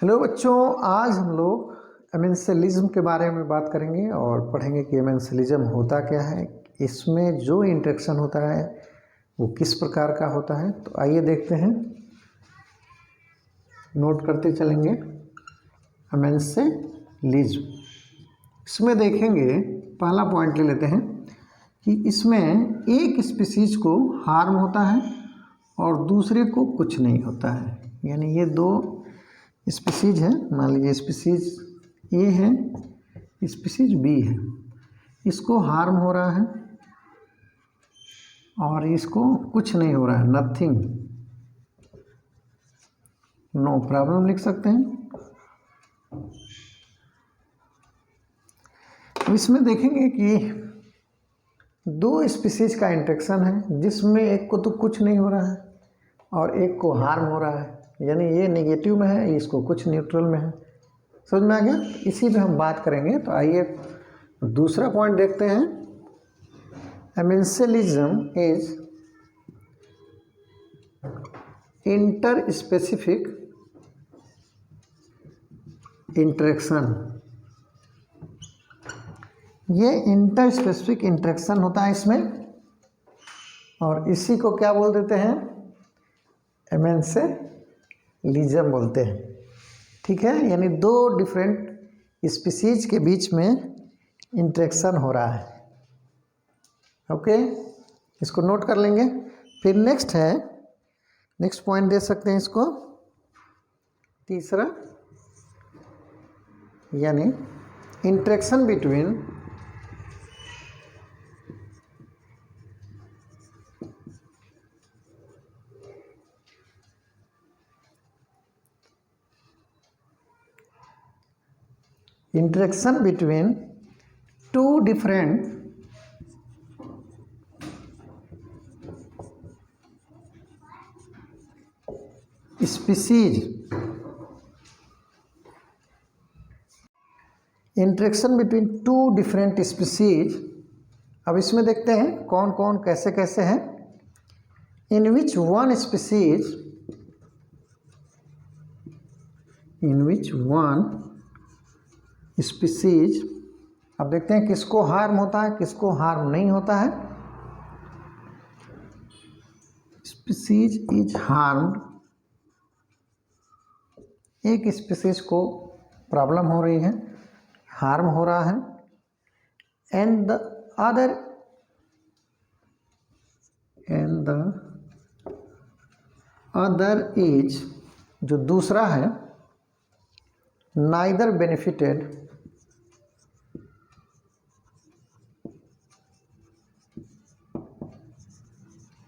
Hello बच्चों, आज हम लोग एमेंसिलिज्म के बारे में बात करेंगे और पढ़ेंगे कि एमेंसिलिज्म होता क्या है, इसमें जो इंटरेक्शन होता है वो किस प्रकार का होता है। तो आइए देखते हैं, नोट करते चलेंगे। एमेंसिलिज्म, इसमें देखेंगे, पहला पॉइंट ले लेते हैं कि इसमें एक स्पीसीज को हार्म होता है और दूसरे को कुछ नहीं होता है। यानी ये दो स्पीसीज है, मान लीजिए स्पीसीज ए है, स्पीसीज बी है, इसको हार्म हो रहा है और इसको कुछ नहीं हो रहा है, नथिंग, नो प्रॉब्लम लिख सकते हैं। तो इसमें देखेंगे कि दो स्पीसीज का इंटरेक्शन है जिसमें एक को तो कुछ नहीं हो रहा है और एक को हार्म हो रहा है, यानी ये नेगेटिव में है, इसको कुछ न्यूट्रल में है। समझ में आ गया? इसी पे हम बात करेंगे। तो आइए दूसरा पॉइंट देखते हैं। Amensalism is inter specific interaction. ये इंटर स्पेसिफिक इंटरेक्शन होता है इसमें, और इसी को क्या बोल देते हैं? एमेंसिलिज्म बोलते हैं। ठीक है, यानी दो डिफरेंट स्पीसीज के बीच में इंटरेक्शन हो रहा है। ओके, इसको नोट कर लेंगे। फिर नेक्स्ट है, नेक्स्ट पॉइंट दे सकते हैं इसको, तीसरा, यानी interaction between two different species। Interaction between two different species. अब इसमें देखते हैं कौन कौन कैसे कैसे हैं। इन विच वन स्पीसीज, अब देखते हैं किसको हार्म होता है, किसको हार्म नहीं होता है। स्पीसीज इज हार्म्ड, एक स्पीसीज को प्रॉब्लम हो रही है, हार्म हो रहा है, एंड द अदर इज, जो दूसरा है, नाइदर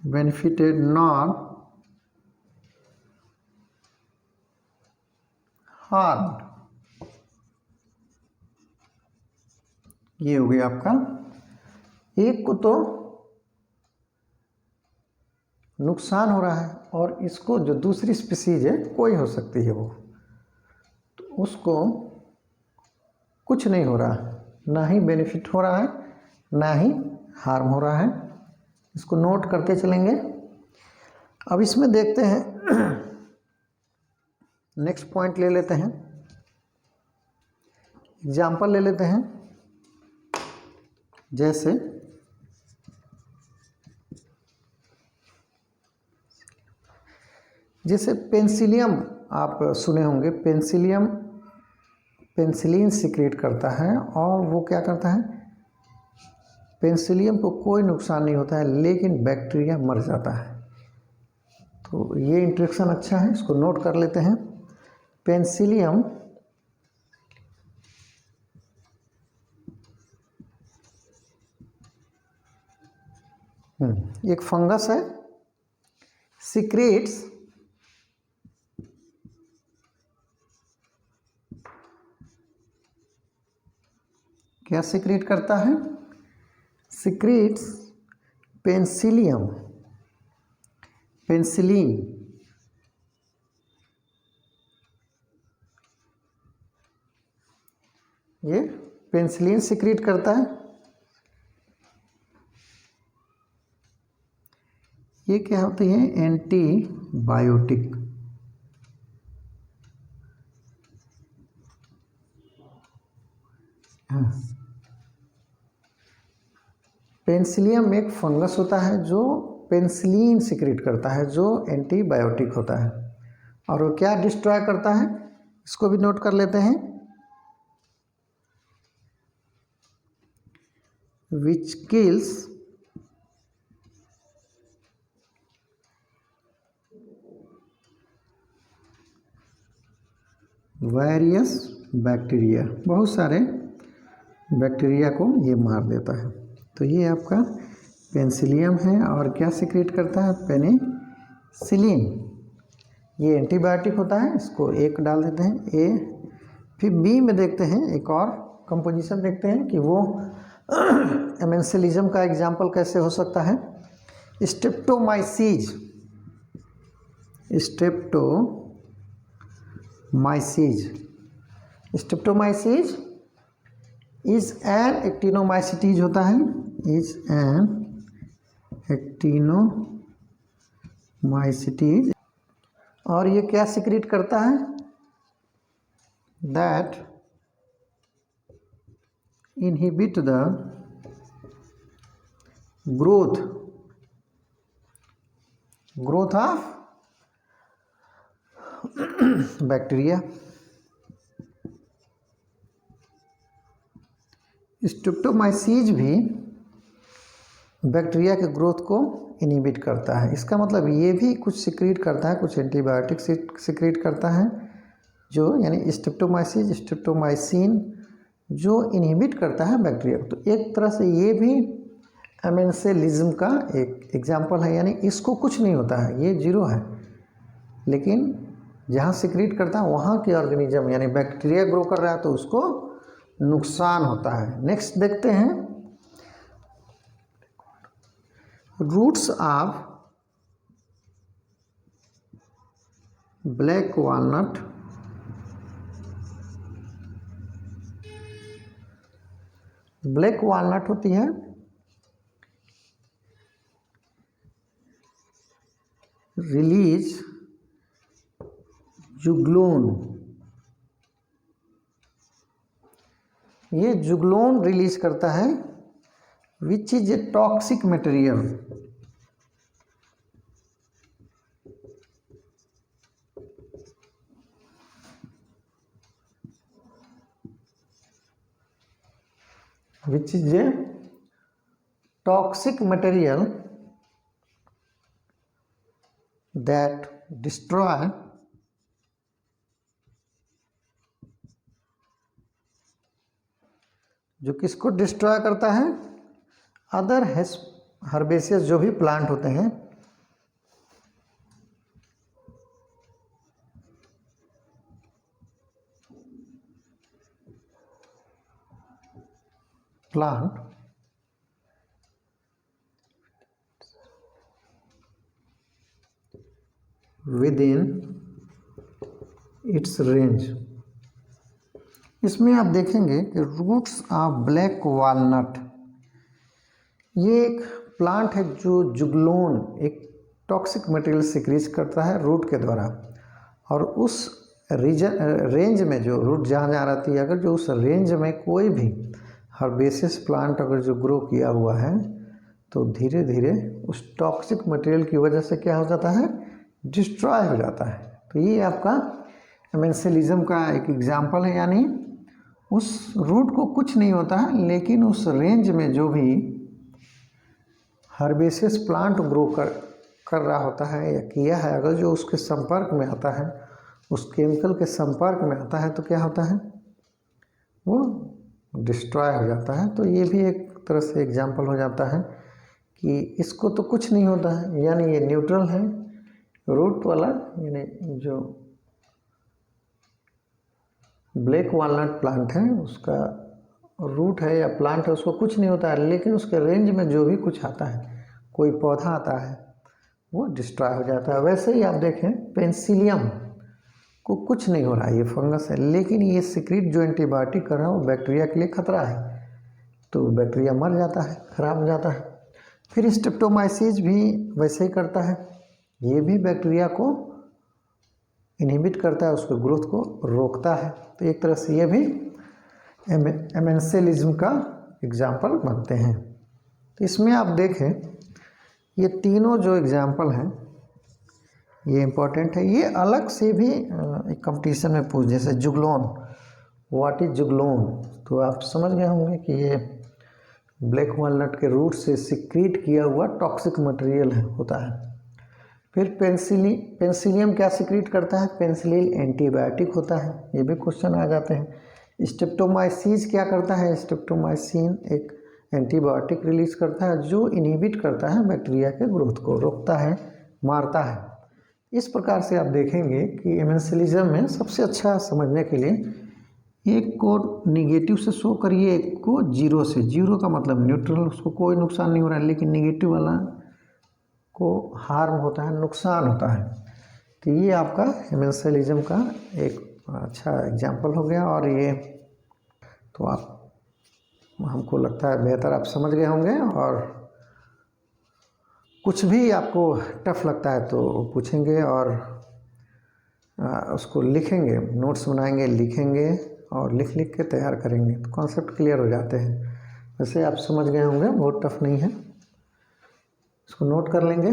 benefited nor harmed। ये हो गया आपका। एक को तो नुकसान हो रहा है और इसको, जो दूसरी स्पीसीज है, कोई हो सकती है वो, तो उसको कुछ नहीं हो रहा है, ना ही बेनिफिट हो रहा है ना ही हार्म हो रहा है। इसको नोट करते चलेंगे। अब इसमें देखते हैं, नेक्स्ट पॉइंट ले लेते हैं, एग्जाम्पल ले लेते हैं। जैसे पेंसिलियम, आप सुने होंगे, पेंसिलिन सीक्रेट करता है और वो क्या करता है, पेंसिलियम को कोई नुकसान नहीं होता है लेकिन बैक्टीरिया मर जाता है। तो ये इंटरेक्शन अच्छा है, इसको नोट कर लेते हैं। पेंसिलियम एक फंगस है, सीक्रेट्स क्या सीक्रेट करता है? Secrets penicillin. ये पेंसिलिन सीक्रेट करता है। ये क्या होती है? एंटीबायोटिक। पेनिसिलियम एक फंगस होता है जो पेनिसिलिन सिक्रीट करता है, जो एंटीबायोटिक होता है, और वो क्या डिस्ट्रॉय करता है, इसको भी नोट कर लेते हैं। विच किल्स वेरियस बैक्टीरिया, बहुत सारे बैक्टीरिया को ये मार देता है। तो ये आपका पेनिसिलियम है, और क्या सिक्रीट करता है, पेनिसिलिन। ये एंटीबायोटिक होता है, इसको एक डाल देते हैं ए। फिर बी में देखते हैं, एक और कंपोजिशन देखते हैं कि वो एमेंसिलिज्म का एग्जाम्पल कैसे हो सकता है। स्ट्रेप्टोमाइसीज, स्ट्रेप्टोमाइसीज इज एन एक्टिनोमाइसिटीज होता है, इज एन एक्टिनोमाइसिटीज, और ये क्या सिक्रीट करता है, that inhibit the growth of bacteria. Streptomyces भी बैक्टीरिया के ग्रोथ को इनहिबिट करता है। इसका मतलब ये भी कुछ सिक्रीट करता है, कुछ एंटीबायोटिक सिक्रीट करता है, जो यानी स्ट्रेप्टोमाइसीज, स्ट्रेप्टोमाइसिन जो इनहिबिट करता है बैक्टीरिया को। तो एक तरह से ये भी एमेंसिलिज्म का एक एग्जाम्पल है, यानी इसको कुछ नहीं होता है, ये जीरो है, लेकिन जहाँ सिक्रीट करता है वहाँ के ऑर्गेनिज्म यानी बैक्टीरिया ग्रो कर रहा है तो उसको नुकसान होता है। नेक्स्ट देखते हैं, roots of black walnut black walnut होती है रिलीज जुगलोन। ये जुगलोन रिलीज करता है, which is a toxic material, which is a toxic material that destroy जो किसको डिस्ट्रॉय करता है, अदर हर्बेसियस जो भी प्लांट होते हैं, प्लांट विदिन इट्स रेंज। इसमें आप देखेंगे कि रूट्स ऑफ ब्लैक वॉलनट, ये एक प्लांट है जो जुगलोन एक टॉक्सिक मटेरियल सिक्रीट करता है रूट के द्वारा, और उस रेंज में जो रूट जहाँ जहाँ रहती है, अगर जो उस रेंज में कोई भी हर्बेसियस प्लांट अगर जो ग्रो किया हुआ है तो धीरे धीरे उस टॉक्सिक मटेरियल की वजह से क्या हो जाता है, डिस्ट्रॉय हो जाता है। तो ये आपका एमेंसिलिज्म का एक एग्जाम्पल है, यानी उस रूट को कुछ नहीं होता है, लेकिन उस रेंज में जो भी हर्बेसियस प्लांट ग्रो कर रहा होता है या किया है, अगर जो उसके संपर्क में आता है, उस केमिकल के संपर्क में आता है, तो क्या होता है, वो डिस्ट्रॉय हो जाता है। तो ये भी एक तरह से एग्जाम्पल हो जाता है कि इसको तो कुछ नहीं होता है, यानी ये न्यूट्रल है। रूट वाला यानी जो ब्लैक वॉलनट प्लांट है, उसका रूट है या प्लांट है, उसको कुछ नहीं होता है, लेकिन उसके रेंज में जो भी कुछ आता है, कोई पौधा आता है, वो डिस्ट्रॉय हो जाता है। वैसे ही आप देखें पेनिसिलियम को कुछ नहीं हो रहा है, ये फंगस है, लेकिन ये सिक्रीट जो एंटीबायोटिक कर रहा है वो बैक्टीरिया के लिए खतरा है, तो बैक्टीरिया मर जाता है, खराब हो जाता है। फिर स्ट्रेप्टोमाइसीज भी वैसे ही करता है, ये भी बैक्टीरिया को इनहिबिट करता है, उसके ग्रोथ को रोकता है। तो एक तरह से ये भी एमेंशियलिज्म का एग्जाम्पल बनते हैं। तो इसमें आप देखें ये तीनों जो एग्जाम्पल हैं ये इम्पोर्टेंट है। ये अलग से भी एक कंपटीशन में पूछ, जैसे जुगलॉन, व्हाट इज जुगलॉन, तो आप समझ गए होंगे कि ये ब्लैक वॉलनट के रूट से सिक्रीट किया हुआ टॉक्सिक मटेरियल होता है। फिर पेंसिलियम क्या सिक्रीट करता है, पेंसिलिन एंटीबायोटिक होता है, ये भी क्वेश्चन आ जाते हैं। स्ट्रेप्टोमाइसीस क्या करता है, स्ट्रेप्टोमाइसिन एक एंटीबायोटिक रिलीज करता है जो इनहिबिट करता है बैक्टीरिया के ग्रोथ को, रोकता है, मारता है। इस प्रकार से आप देखेंगे कि एमेंशियलिज्म में सबसे अच्छा समझने के लिए एक को निगेटिव से शो करिए, एक को जीरो से। जीरो का मतलब न्यूट्रल, उसको कोई नुकसान नहीं हो रहा है, लेकिन निगेटिव वाला को हार्म होता है, नुकसान होता है। तो ये आपका एमेंशियलिज्म का एक अच्छा एग्जाम्पल हो गया। और ये तो आप, हमको लगता है बेहतर आप समझ गए होंगे। और कुछ भी आपको टफ लगता है तो पूछेंगे और उसको लिखेंगे, नोट्स बनाएंगे, लिखेंगे और लिख के तैयार करेंगे तो कॉन्सेप्ट क्लियर हो जाते हैं। वैसे आप समझ गए होंगे, बहुत टफ नहीं है, इसको नोट कर लेंगे।